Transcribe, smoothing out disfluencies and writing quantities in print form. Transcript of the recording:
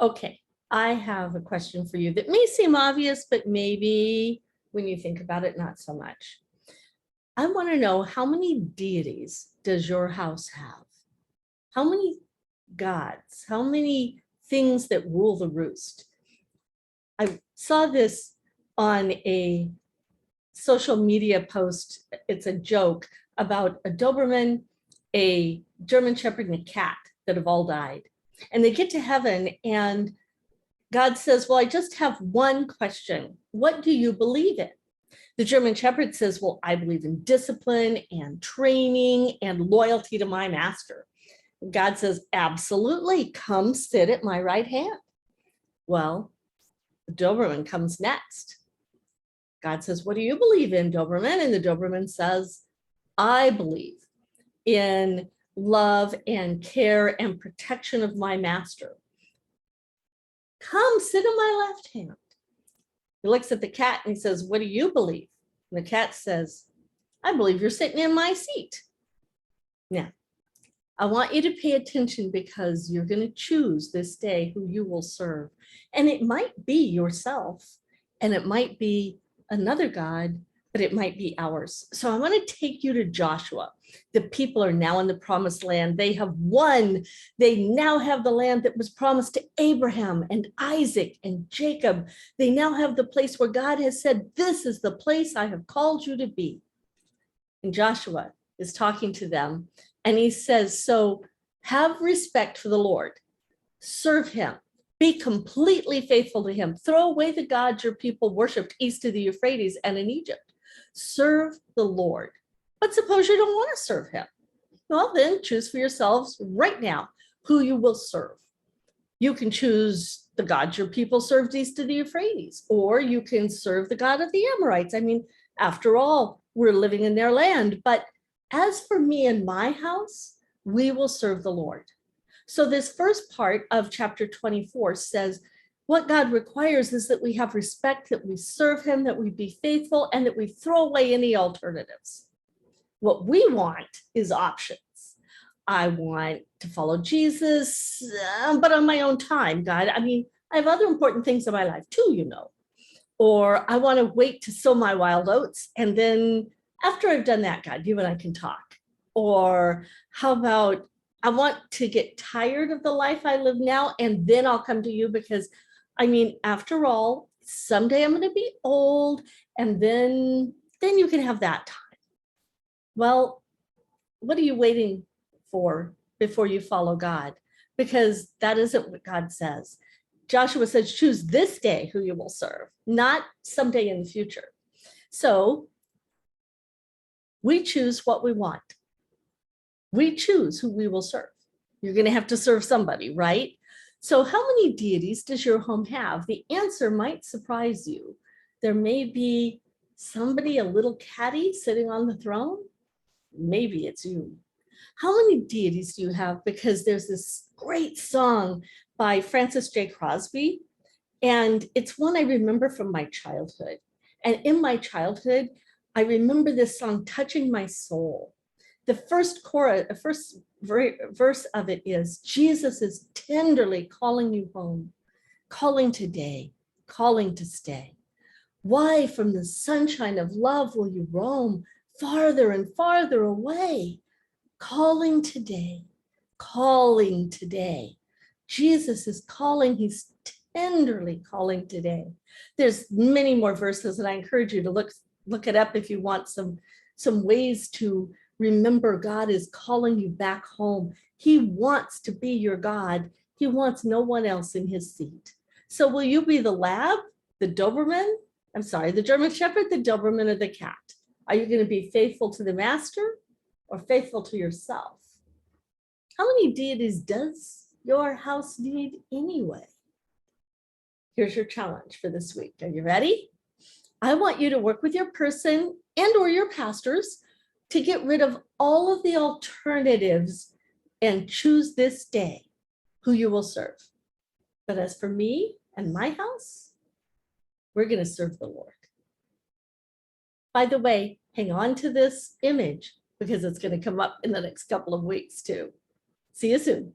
Okay, I have a question for you that may seem obvious, but maybe when you think about it, not so much. I want to know, how many deities does your house have? How many gods? How many things that rule the roost? I saw this on a social media post. It's a joke about a Doberman, a German Shepherd, and a cat that have all died. And they get to heaven and God says, well, I just have one question. What do you believe in? The German Shepherd says, well, I believe in discipline and training and loyalty to my master. God says, absolutely, come sit at my right hand. Well, the Doberman comes next. God says, what do you believe in, Doberman? And the Doberman says, I believe in love and care and protection of my master. Come sit on my left hand. He looks at the cat and he says, what do you believe? And the cat says, I believe you're sitting in my seat. Now, I want you to pay attention because you're going to choose this day who you will serve. And it might be yourself, and it might be another God, but it might be ours. So I want to take you to Joshua. The people are now in the promised land. They have won. They now have the land that was promised to Abraham and Isaac and Jacob. They now have the place where God has said, this is the place I have called you to be. And Joshua is talking to them, and he says, so have respect for the Lord, serve him, be completely faithful to him, throw away the gods your people worshiped east of the Euphrates and in Egypt. Serve the Lord. But suppose you don't want to serve him. Well, then choose for yourselves right now who you will serve. You can choose the God your people served east of the Euphrates, or you can serve the God of the Amorites. I mean, after all, we're living in their land. But as for me and my house, we will serve the Lord. So this first part of chapter 24 says, what God requires is that we have respect, that we serve him, that we be faithful, and that we throw away any alternatives. What we want is options. I want to follow Jesus, but on my own time, God. I mean, I have other important things in my life too, you know. Or I want to wait to sow my wild oats, and then after I've done that, God, you and I can talk. Or how about, I want to get tired of the life I live now, and then I'll come to you, because I mean, after all, someday I'm going to be old, and then you can have that time. Well, what are you waiting for before you follow God? Because that isn't what God says. Joshua says, choose this day who you will serve, not someday in the future. So we choose what we want. We choose who we will serve. You're going to have to serve somebody, right? So how many deities does your home have? The answer might surprise you. There may be somebody, a little catty sitting on the throne. Maybe it's you. How many deities do you have? Because there's this great song by Francis J. Crosby, and it's one I remember from my childhood. And in my childhood, I remember this song touching my soul. The first chorus, the first verse of it is, Jesus is tenderly calling you home, calling today, calling to stay. Why from the sunshine of love will you roam farther and farther away? Calling today, calling today. Jesus is calling, he's tenderly calling today. There's many more verses, and I encourage you to look it up if you want some ways to remember God is calling you back home. He wants to be your God. He wants no one else in his seat. So will you be the lab, the Doberman? I'm sorry, the German Shepherd, the Doberman, or the cat? Are you going to be faithful to the master or faithful to yourself? How many deities does your house need anyway? Here's your challenge for this week. Are you ready? I want you to work with your person and or your pastors to get rid of all of the alternatives and choose this day who you will serve. But as for me and my house, we're going to serve the Lord. By the way, hang on to this image because it's going to come up in the next couple of weeks too. See you soon.